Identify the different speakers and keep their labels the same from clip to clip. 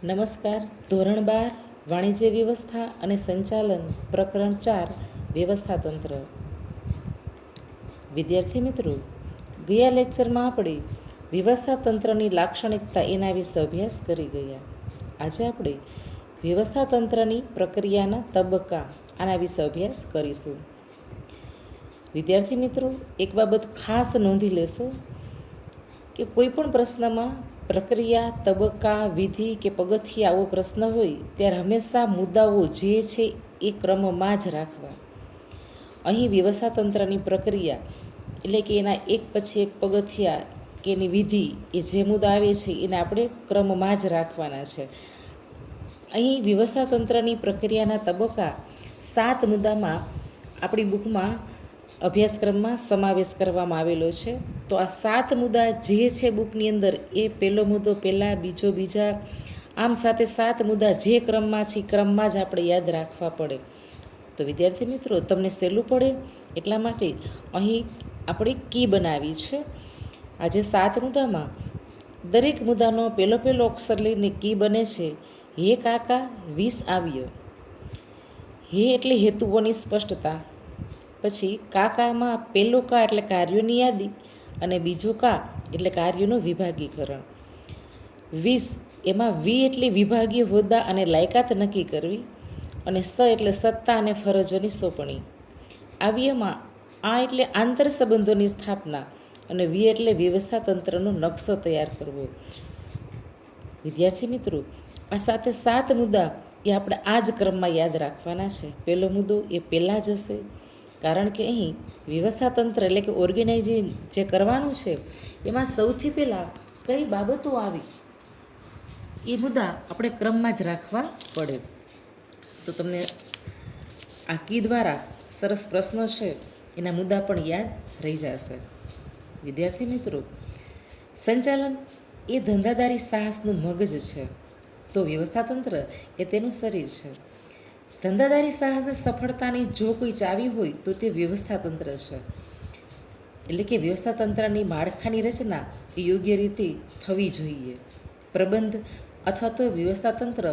Speaker 1: નમસ્કાર. ધોરણ 12 વાણિજ્ય વ્યવસ્થા અને સંચાલન પ્રકરણ 4 વ્યવસ્થાતંત્ર. વિદ્યાર્થી મિત્રો, ગયા લેક્ચરમાં આપણે વ્યવસ્થાતંત્રની લાક્ષણિકતા એના વિશે અભ્યાસ કરી ગયા. આજે આપણે વ્યવસ્થાતંત્રની પ્રક્રિયાના તબક્કા આના વિશે અભ્યાસ કરીશું. વિદ્યાર્થી મિત્રો, એક બાબત ખાસ નોંધી લેશો કે કોઈ પણ પ્રશ્નમાં પ્રક્રિયા, તબક્કા, વિધિ કે પગથિયા આવો પ્રશ્ન હોય ત્યારે હંમેશા મુદ્દાઓ જે છે એ ક્રમમાં જ રાખવા. અહીં વ્યવસ્થાતંત્રની પ્રક્રિયા એટલે કે એના એક પછી એક પગથિયા કે એની વિધિ એ જે મુદ્દા આવે છે એને આપણે ક્રમમાં જ રાખવાના છે. અહીં વ્યવસ્થાતંત્રની પ્રક્રિયાના તબક્કા 7 મુદ્દામાં આપણી બુકમાં અભ્યાસક્રમમાં સમાવેશ કરવામાં આવેલો છે. તો આ 7 મુદ્દા જે છે બુકની અંદર એ પહેલો મુદ્દો પહેલાં, બીજો બીજા, આમ સાથે 7 મુદ્દા જે ક્રમમાં છે એ ક્રમમાં જ આપણે યાદ રાખવા પડે. તો વિદ્યાર્થી મિત્રો, તમને સહેલું પડે એટલા માટે અહીં આપણે કી બનાવી છે. આજે 7 મુદ્દામાં દરેક મુદ્દાનો પહેલો અક્ષર લઈને કી બને છે. હે કાકા 20 આવ્યો. હે એટલે હેતુઓની સ્પષ્ટતા. પછી કાકામાં પહેલું કા એટલે કાર્યોની યાદી અને બીજું કા એટલે કાર્યોનું વિભાગીકરણ. 20 એમાં વી એટલે વિભાગીય હોદ્દા અને લાયકાત નક્કી કરવી અને સ એટલે સત્તા અને ફરજોની સોંપણી. આવ્યમાં આ એટલે આંતર સંબંધોની સ્થાપના અને વી એટલે વ્યવસ્થાતંત્રનો નકશો તૈયાર કરવો. વિદ્યાર્થી મિત્રો, આ સાથે 7 મુદ્દા એ આપણે આ જ ક્રમમાં યાદ રાખવાના છે. પહેલો મુદ્દો એ પહેલાં જ હશે, કારણ કે અહીં વ્યવસ્થાતંત્ર એટલે કે ઓર્ગેનાઇઝિંગ જે કરવાનું છે એમાં સૌથી પહેલાં કઈ બાબતો આવી એ મુદ્દા આપણે ક્રમમાં જ રાખવા પડે. તો તમને આ કી દ્વારા સરસ પ્રશ્નો છે એના મુદ્દા પણ યાદ રહી જશે. વિદ્યાર્થી મિત્રો, સંચાલન એ ધંધાદારી સાહસનું મગજ છે, તો વ્યવસ્થાતંત્ર એ તેનું શરીર છે. ધંધાદારી સાહસની સફળતાની જો કોઈ ચાવી હોય તો તે વ્યવસ્થાતંત્ર છે. એટલે કે વ્યવસ્થાતંત્રની માળખાની રચના એ યોગ્ય રીતે થવી જોઈએ. પ્રબંધ અથવા તો વ્યવસ્થાતંત્ર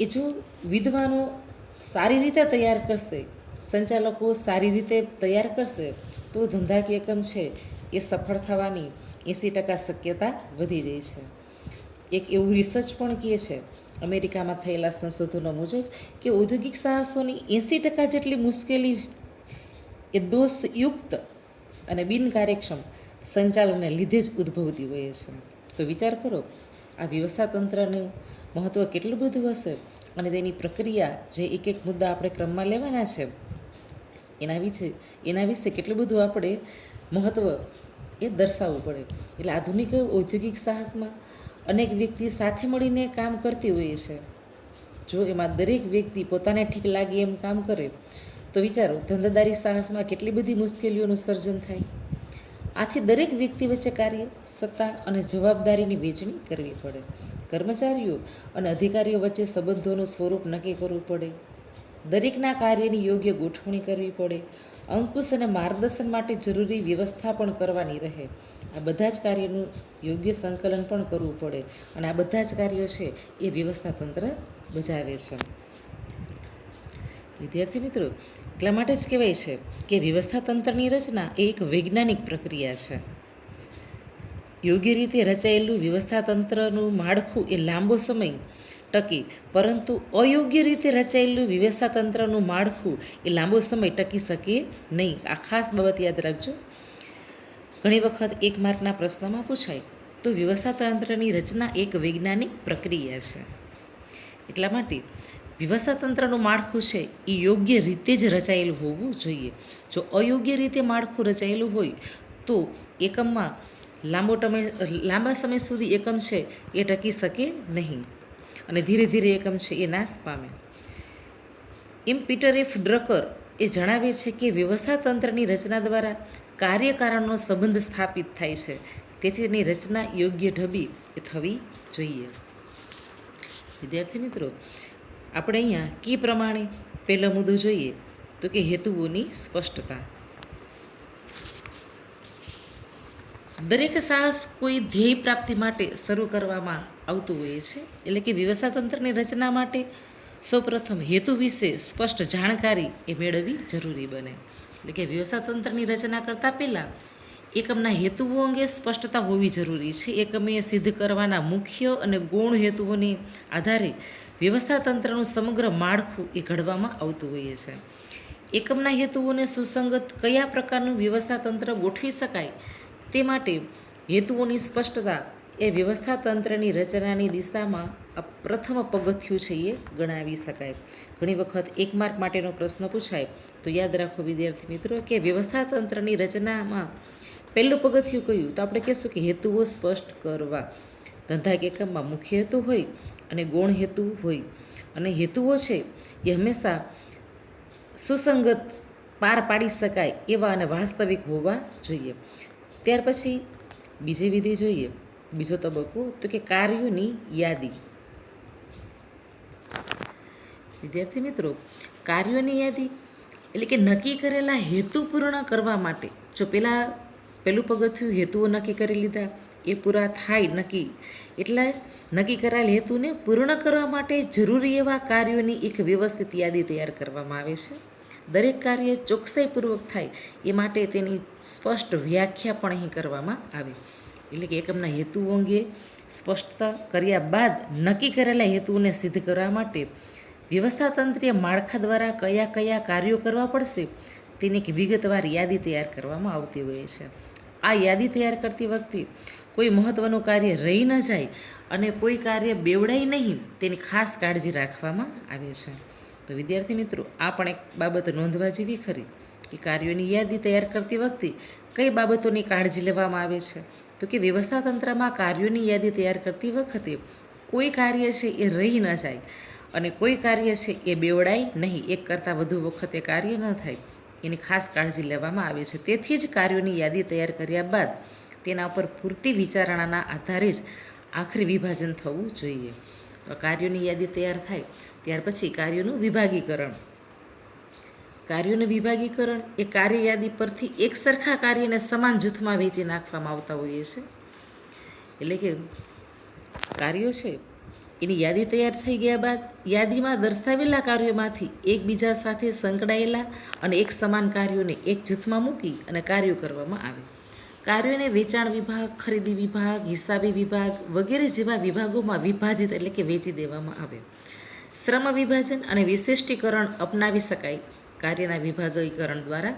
Speaker 1: એ જો વિદ્વાનો સારી રીતે તૈયાર કરશે, સંચાલકો સારી રીતે તૈયાર કરશે તો ધંધાકીય એકમ છે એ સફળ થવાની 80% શક્યતા વધી જાય છે. એક એવું રિસર્ચ પણ કહે છે અમેરિકામાં થયેલા સંશોધનો મુજબ કે ઔદ્યોગિક સાહસોની 80% જેટલી મુશ્કેલી એ દોષયુક્ત અને બિનકાર્યક્ષમ સંચાલનને લીધે જ ઉદ્ભવતી હોય છે. તો વિચાર કરો, આ વ્યવસ્થાતંત્રનું મહત્ત્વ કેટલું બધું હશે અને તેની પ્રક્રિયા જે એક એક મુદ્દા આપણે ક્રમમાં લેવાના છે એના વિશે કેટલું બધું આપણે મહત્ત્વ એ દર્શાવવું પડે. એટલે આધુનિક ઔદ્યોગિક સાહસમાં અનેક વ્યક્તિ સાથે મળીને કામ કરતી હોય છે. જો એમાં દરેક વ્યક્તિ પોતાને ઠીક લાગે એમ કામ કરે તો વિચારો ધંધાદારી સાહસમાં કેટલી બધી મુશ્કેલીઓનું સર્જન થાય. આથી દરેક વ્યક્તિ વચ્ચે કાર્ય, સત્તા અને જવાબદારીની વહેંચણી કરવી પડે. કર્મચારીઓ અને અધિકારીઓ વચ્ચે સંબંધોનું સ્વરૂપ નક્કી કરવું પડે. દરેકના કાર્યની યોગ્ય ગોઠવણી કરવી પડે. અંકુશ અને માર્ગદર્શન માટે જરૂરી વ્યવસ્થા પણ કરવાની રહે. આ બધા જ કાર્યનું યોગ્ય સંકલન પણ કરવું પડે અને આ બધા જ કાર્યો છે એ વ્યવસ્થાતંત્ર બજાવે છે. વિદ્યાર્થી મિત્રો, એટલા માટે જ કહેવાય છે કે વ્યવસ્થાતંત્રની રચના એ એક વૈજ્ઞાનિક પ્રક્રિયા છે. યોગ્ય રીતે રચાયેલું વ્યવસ્થાતંત્રનું માળખું એ લાંબો સમય ટકી, પરંતુ અયોગ્ય રીતે રચાયેલું વ્યવસ્થાતંત્રનું માળખું એ લાંબો સમય ટકી શકે નહીં. આ ખાસ બાબત યાદ રાખજો. ઘણી વખત 1 માર્કના પ્રશ્નમાં પૂછાય તો વ્યવસ્થાતંત્રની રચના એક વૈજ્ઞાનિક પ્રક્રિયા છે. એટલા માટે વ્યવસ્થાતંત્રનું માળખું છે એ યોગ્ય રીતે જ રચાયેલું હોવું જોઈએ. જો અયોગ્ય રીતે માળખું રચાયેલું હોય તો એકમમાં લાંબા સમય સુધી એકમ છે એ ટકી શકે નહીં અને ધીરે ધીરે એકમ છે એ નાશ પામે. એમ પીટર એફ ડ્રકર એ જણાવે છે કે વ્યવસ્થાતંત્રની રચના દ્વારા કાર્યકારણનો સંબંધ સ્થાપિત થાય છે, તેથી તેની રચના યોગ્ય ઢબી એ થવી જોઈએ. વિદ્યાર્થી મિત્રો, આપણે અહીંયા કી પ્રમાણે પહેલો મુદ્દો જોઈએ તો કે હેતુઓની સ્પષ્ટતા. દરેક સાહસ કોઈ ધ્યેય પ્રાપ્તિ માટે શરૂ કરવામાં આવતું હોય છે. એટલે કે વ્યવસ્થાતંત્રની રચના માટે સૌપ્રથમ હેતુ વિશે સ્પષ્ટ જાણકારી એ મેળવવી જરૂરી બને. એટલે કે વ્યવસ્થાતંત્રની રચના કરતાં પહેલાં એકમના હેતુઓ અંગે સ્પષ્ટતા હોવી જરૂરી છે. એકમે સિદ્ધ કરવાના મુખ્ય અને ગૌણ હેતુઓને આધારે વ્યવસ્થાતંત્રનું સમગ્ર માળખું એ ઘડવામાં આવતું હોય છે. એકમના હેતુઓને સુસંગત કયા પ્રકારનું વ્યવસ્થાતંત્ર ગોઠવી શકાય તે માટે હેતુઓની સ્પષ્ટતા એ વ્યવસ્થાતંત્રની રચનાની દિશામાં આ પ્રથમ પગથિયું છે એ ગણાવી શકાય. ઘણી વખત એક માર્ક માટેનો પ્રશ્ન પૂછાય તો યાદ રાખો વિદ્યાર્થી મિત્રો કે વ્યવસ્થાતંત્રની રચનામાં પહેલું પગથિયું કયું, તો આપણે કહીશું કે હેતુઓ સ્પષ્ટ કરવા. ધંધાક એકમમાં મુખ્ય હેતુ હોય અને ગૌણ હેતુ હોય, અને હેતુઓ છે એ હંમેશા સુસંગત પાર પાડી શકાય એવા અને વાસ્તવિક હોવા જોઈએ. ત્યાર પછી બીજી વિધિ જોઈએ, બીજો તબક્કો તો કે કાર્યોની યાદી. વિદ્યાર્થી મિત્રો, કાર્યોની યાદી એટલે કે નક્કી કરેલા હેતુ પૂર્ણ કરવા માટે, જો પહેલું પગથિયું હેતુઓ નક્કી કરી લીધા, એ પૂરા થાય નક્કી, એટલે નક્કી કરાયેલ હેતુને પૂર્ણ કરવા માટે જરૂરી એવા કાર્યોની એક વ્યવસ્થિત યાદી તૈયાર કરવામાં આવે છે. દરેક કાર્ય ચોકસાઈપૂર્વક થાય એ માટે તેની સ્પષ્ટ વ્યાખ્યા પણ અહીં કરવામાં આવી. એટલે કે એકમના હેતુઓ અંગે સ્પષ્ટતા કર્યા બાદ નક્કી કરેલા હેતુઓને સિદ્ધ કરવા માટે વ્યવસ્થાતંત્રીય માળખા દ્વારા કયા કયા કાર્યો કરવા પડશે તેની એક વિગતવાર યાદી તૈયાર કરવામાં આવતી હોય છે. આ યાદી તૈયાર કરતી વખતે કોઈ મહત્ત્વનું કાર્ય રહી ન જાય અને કોઈ કાર્ય બેવડાય નહીં તેની ખાસ કાળજી રાખવામાં આવે છે. તો વિદ્યાર્થી મિત્રો, આ પણ એક બાબત નોંધવા જેવી ખરી કે કાર્યોની યાદી તૈયાર કરતી વખતે કઈ બાબતોની કાળજી લેવામાં આવે છે. તો કે વ્યવસ્થાતંત્રમાં કાર્યોની યાદી તૈયાર કરતી વખતે કોઈ કાર્ય છે એ રહી ન જાય અને કોઈ કાર્ય છે એ બેવડાય નહીં, એક કરતાં વધુ વખતે કાર્ય ન થાય એની ખાસ કાળજી લેવામાં આવે છે. તેથી જ કાર્યોની યાદી તૈયાર કર્યા બાદ તેના ઉપર પૂરતી વિચારણાના આધારે જ આખરી વિભાજન થવું જોઈએ. તો કાર્યોની યાદી તૈયાર થાય ત્યાર પછી કાર્યોનું વિભાગીકરણ. કાર્યોનું વિભાગીકરણ એ કાર્ય યાદી પરથી એક સરખા કાર્યને સમાન જૂથમાં વહેંચી નાખવામાં આવતા હોઈએ છે. એટલે કે કાર્યો છે એની યાદી તૈયાર થઈ ગયા બાદ યાદીમાં દર્શાવેલા કાર્યોમાંથી એકબીજા સાથે સંકળાયેલા અને એક સમાન કાર્યોને એક જૂથમાં મૂકી અને કાર્યો કરવામાં આવે. કાર્યોને વેચાણ વિભાગ, ખરીદી વિભાગ, હિસાબી વિભાગ વગેરે જેવા વિભાગોમાં વિભાજિત એટલે કે વેચી દેવામાં આવે. શ્રમ વિભાજન અને વિશિષ્ટીકરણ અપનાવી શકાય કાર્યના વિભાગીકરણ દ્વારા.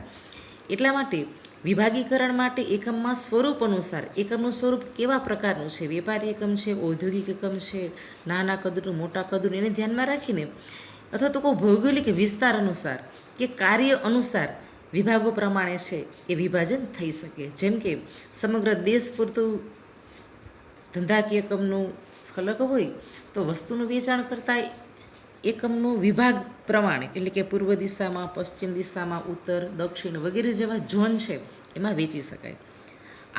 Speaker 1: એટલા માટે વિભાગીકરણ માટે એકમમાં સ્વરૂપ અનુસાર એકમનું સ્વરૂપ કેવા પ્રકારનું છે, વેપારી એકમ છે, ઔદ્યોગિક એકમ છે, નાના કદનું, મોટા કદનું, એને ધ્યાનમાં રાખીને અથવા તો કોઈ ભૌગોલિક વિસ્તાર અનુસાર કે કાર્ય અનુસાર વિભાગો પ્રમાણે છે એ વિભાજન થઈ શકે. જેમ કે સમગ્ર દેશ પૂરતું ધંધાકીય એકમનું ફલક હોય તો વસ્તુનું વેચાણ કરતાં એકમનું વિભાગ પ્રમાણે એટલે કે પૂર્વ દિશામાં, પશ્ચિમ દિશામાં, ઉત્તર, દક્ષિણ વગેરે જેવા ઝોન છે એમાં વેચી શકાય.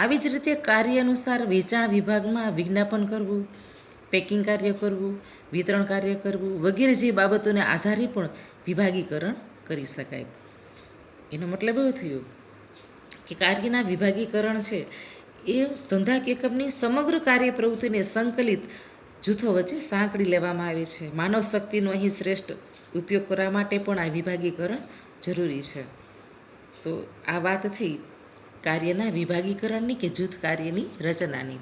Speaker 1: આવી જ રીતે કાર્ય અનુસાર વેચાણ વિભાગમાં વિજ્ઞાપન કરવું, પેકિંગ કાર્ય કરવું, વિતરણ કાર્ય કરવું વગેરે જે બાબતોને આધારે પણ વિભાગીકરણ કરી શકાય. એનો મતલબ એવો થયો કે કાર્યના વિભાગીકરણ છે એ ધંધાક એકમની સમગ્ર કાર્ય પ્રવૃત્તિને સંકલિત જૂથો વચ્ચે સાંકળી લેવામાં આવે છે. માનવ શક્તિનો અહીં શ્રેષ્ઠ ઉપયોગ કરવા માટે પણ આ વિભાગીકરણ જરૂરી છે. તો આ વાત થઈ કાર્યના વિભાગીકરણની કે જૂથ કાર્યની રચનાની.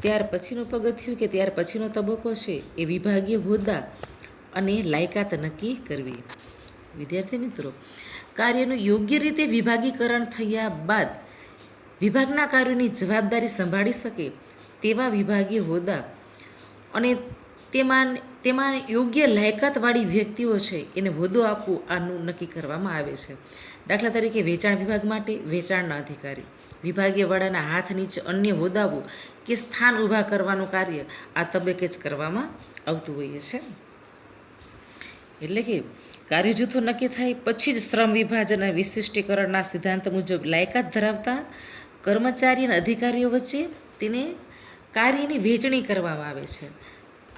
Speaker 1: ત્યાર પછીનું પગથિયું કે ત્યાર પછીનો તબક્કો છે એ વિભાગીય હોદ્દા અને લાયકાત નક્કી કરવી. વિદ્યાર્થી મિત્રો, કાર્યનું યોગ્ય રીતે વિભાગીકરણ થયા બાદ વિભાગના કાર્યોની જવાબદારી સંભાળી શકે તેવા વિભાગીય હોદ્દા અને તેમાં યોગ્ય લાયકાતવાળી વ્યક્તિઓ છે એને હોદ્દો આપવો આનું નક્કી કરવામાં આવે છે. દાખલા તરીકે વેચાણ વિભાગ માટે વેચાણના અધિકારી, વિભાગીય વડાના હાથ નીચે અન્ય હોદ્દાઓ કે સ્થાન ઊભા કરવાનું કાર્ય આ તબક્કે જ કરવામાં આવતું હોય છે. એટલે કે કાર્ય જૂથો નક્કી થાય પછી જ શ્રમ વિભાજન અને વિશિષ્ટીકરણના સિદ્ધાંત મુજબ લાયકાત ધરાવતા કર્મચારી અને અધિકારીઓ વચ્ચે તેને કાર્યની વહેંચણી કરવામાં આવે છે.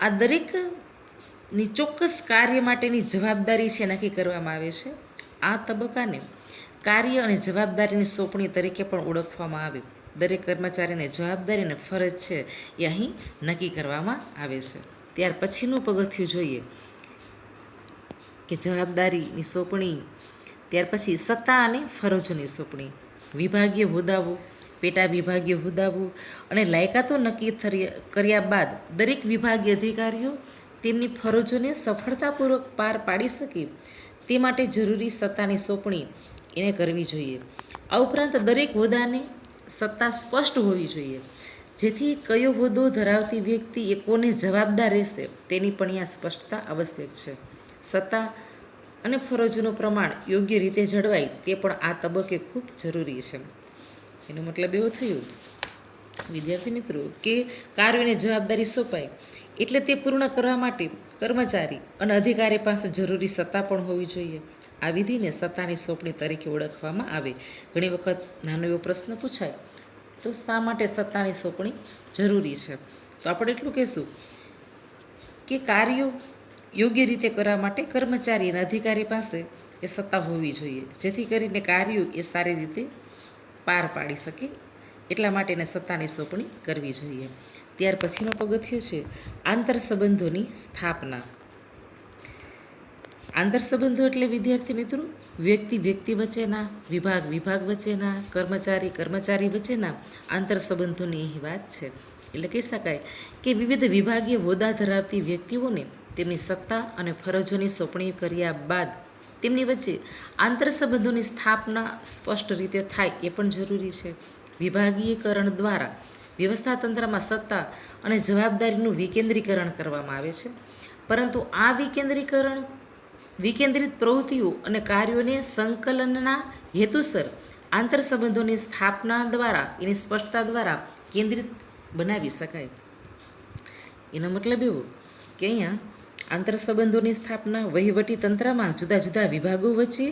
Speaker 1: આ દરેકની ચોક્કસ કાર્ય માટેની જવાબદારી છે નક્કી કરવામાં આવે છે. આ તબક્કાને કાર્ય અને જવાબદારીની સોંપણી તરીકે પણ ઓળખવામાં આવે. દરેક કર્મચારીને જવાબદારી અને ફરજ છે એ અહીં નક્કી કરવામાં આવે છે. ત્યાર પછીનું પગથિયું જોઈએ કે જવાબદારીની સોંપણી, ત્યાર પછી સત્તા અને ફરજોની સોંપણી. વિભાગીય હોદ્દાઓ, પેટા વિભાગીય હોદ્દાઓ અને લાયકાતો નક્કી કર્યા બાદ દરેક વિભાગીય અધિકારીઓ તેમની ફરજોને સફળતાપૂર્વક પાર પાડી શકે તે માટે જરૂરી સત્તાની સોંપણી એને કરવી જોઈએ. આ ઉપરાંત દરેક હોદ્દાને સત્તા સ્પષ્ટ હોવી જોઈએ, જેથી કયો હોદ્દો ધરાવતી વ્યક્તિ એ કોને જવાબદાર રહેશે તેની પણ અહીંયા સ્પષ્ટતા આવશ્યક છે. સત્તા અને ફરજોનું પ્રમાણ યોગ્ય રીતે જળવાય તે પણ આ તબક્કે ખૂબ જરૂરી છે. એનો મતલબ એવો થયો વિદ્યાર્થી મિત્રો કે કાર્યોની જવાબદારી સોંપાય એટલે તે પૂર્ણ કરવા માટે કર્મચારી અને અધિકારી પાસે જરૂરી સત્તા પણ હોવી જોઈએ. આ વિધિને સત્તાની સોંપણી તરીકે ઓળખવામાં આવે. ઘણી વખત નાનો એવો પ્રશ્ન પૂછાય તો શા માટે સત્તાની સોંપણી જરૂરી છે, તો આપણે એટલું કહેશું કે કાર્યો યોગ્ય રીતે કરવા માટે કર્મચારી અને અધિકારી પાસે એ સત્તા હોવી જોઈએ, જેથી કરીને કાર્યો એ સારી રીતે પાર પાડી શકે. એટલા માટે એને સત્તાની સોંપણી કરવી જોઈએ. ત્યાર પછીનો પગથિયું છે આંતર સંબંધોની સ્થાપના. આંતર સંબંધો એટલે વિદ્યાર્થી મિત્રો વ્યક્તિ વચ્ચેના, વિભાગ વચ્ચેના, કર્મચારી વચ્ચેના આંતર સંબંધોની અહીં વાત છે. એટલે કહી શકાય કે વિવિધ વિભાગીય હોદ્દા ધરાવતી વ્યક્તિઓને તેમની સત્તા અને ફરજોની સોંપણી કર્યા બાદ તેમની વચ્ચે આંતર સંબંધોની સ્થાપના સ્પષ્ટ રીતે થાય એ પણ જરૂરી છે. વિભાગીયકરણ દ્વારા વ્યવસ્થાતંત્રમાં સત્તા અને જવાબદારીનું વિકેન્દ્રીકરણ કરવામાં આવે છે, પરંતુ આ વિકેન્દ્રિત પ્રવૃત્તિઓ અને કાર્યોને સંકલનના હેતુસર આંતર સંબંધોની સ્થાપના દ્વારા એની સ્પષ્ટતા દ્વારા કેન્દ્રિત બનાવી શકાય. એનો મતલબ એવો કે અહીંયા આંતર સંબંધોની સ્થાપના વહીવટી તંત્રમાં જુદા જુદા વિભાગો વચ્ચે,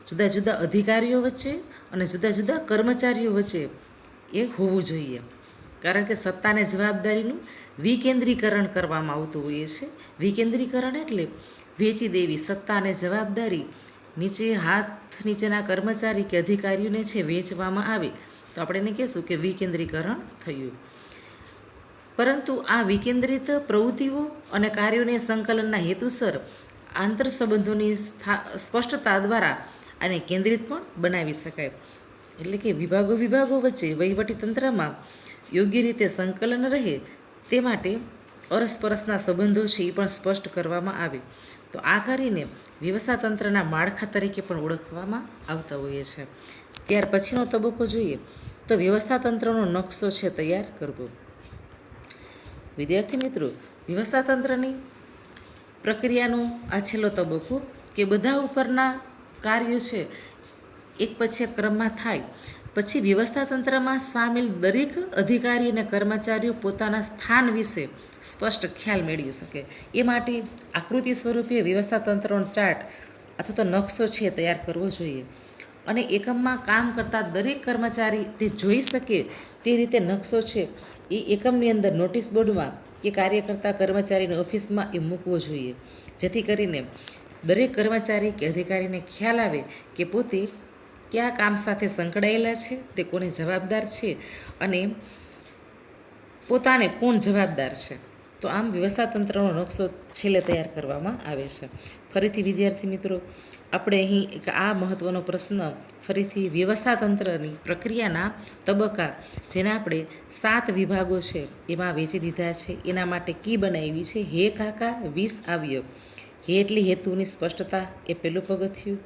Speaker 1: જુદા જુદા અધિકારીઓ વચ્ચે અને જુદા જુદા કર્મચારીઓ વચ્ચે એ હોવું જોઈએ. કારણ કે સત્તા અને જવાબદારીનું વિકેન્દ્રીકરણ કરવામાં આવતું હોય છે. વિકેન્દ્રીકરણ એટલે વેચી દેવી સત્તા અને જવાબદારી હાથ નીચેના કર્મચારી કે અધિકારીઓને છે વેચવામાં આવે તો આપણે એને કહેશું કે વિકેન્દ્રીકરણ થયું. પરંતુ આ વિકેન્દ્રિત પ્રવૃત્તિઓ અને કાર્યોને સંકલનના હેતુસર આંતર સંબંધોની સ્પષ્ટતા દ્વારા આને કેન્દ્રિત પણ બનાવી શકાય. એટલે કે વિભાગો વચ્ચે વહીવટી તંત્રમાં યોગ્ય રીતે સંકલન રહે તે માટે અરસપરસના સંબંધો છે એ પણ સ્પષ્ટ કરવામાં આવે. તો આ કરીને વ્યવસ્થાતંત્રના માળખા તરીકે પણ ઓળખવામાં આવતા હોઈએ છે. ત્યાર પછીનો તબક્કો જોઈએ તો વ્યવસ્થાતંત્રનો નકશો છે તૈયાર કરવો. વિદ્યાર્થી મિત્રો, વ્યવસ્થાતંત્રની પ્રક્રિયાનો આ છેલ્લો તબક્કો કે બધા ઉપરના કાર્યો છે એક પછી એક ક્રમમાં થાય પછી વ્યવસ્થાતંત્રમાં સામેલ દરેક અધિકારી અને કર્મચારીઓ પોતાના સ્થાન વિશે સ્પષ્ટ ખ્યાલ મેળવી શકે એ માટે આકૃતિ સ્વરૂપે વ્યવસ્થાતંત્રનો ચાર્ટ અથવા તો નકશો છે તૈયાર કરવો જોઈએ. અને એકમમાં કામ કરતા દરેક કર્મચારી તે જોઈ શકે તે રીતે નકશો છે એ એકમની અંદર નોટિસ બોર્ડમાં કે કાર્ય કરતા કર્મચારીની ઓફિસમાં એ મૂકવો જોઈએ, જેથી કરીને દરેક કર્મચારી કે અધિકારીને ખ્યાલ આવે કે પોતે કયા કામ સાથે સંકળાયેલા છે, તે કોને જવાબદાર છે અને પોતાને કોણ જવાબદાર છે. તો આમ વ્યવસ્થાતંત્રનો નકશો છેલ્લે તૈયાર કરવામાં આવે છે. ફરીથી વિદ્યાર્થી મિત્રો, આપણે અહીં એક આ મહત્ત્વનો પ્રશ્ન ફરીથી વ્યવસ્થાતંત્રની પ્રક્રિયાના તબક્કા જેના આપણે 7 વિભાગો છે એમાં વેચી દીધા છે. એના માટે કી બનાવી છે હે કાકા 20 અવયવ. હે એટલે હેતુની સ્પષ્ટતા, એ પહેલું પગથિયું.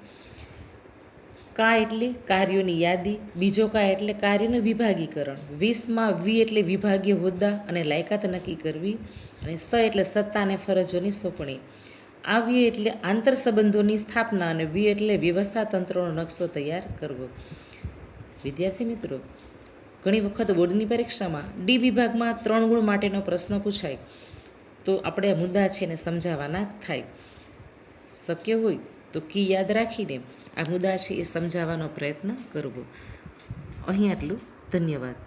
Speaker 1: કા એટલે કાર્યોની યાદી, બીજો કા એટલે કાર્યનું વિભાગીકરણ, 20માં વી એટલે વિભાગીય હોદ્દા અને લાયકાત નક્કી કરવી, અને સ એટલે સત્તા અને ફરજોની સોંપણી, આ વી એટલે આંતર સંબંધોની સ્થાપના અને વી એટલે વ્યવસ્થાતંત્રનો નકશો તૈયાર કરવો. વિદ્યાર્થી મિત્રો, ઘણી વખત બોર્ડની પરીક્ષામાં ડી વિભાગમાં 3 ગુણ માટેનો પ્રશ્ન પૂછાય તો આપણે આ મુદ્દા છે એને સમજાવવાના થાય. શક્ય હોય તો કી યાદ રાખીને આ મુદ્દા છે એ સમજાવવાનો પ્રયત્ન કરવો. અહીં આટલું. ધન્યવાદ.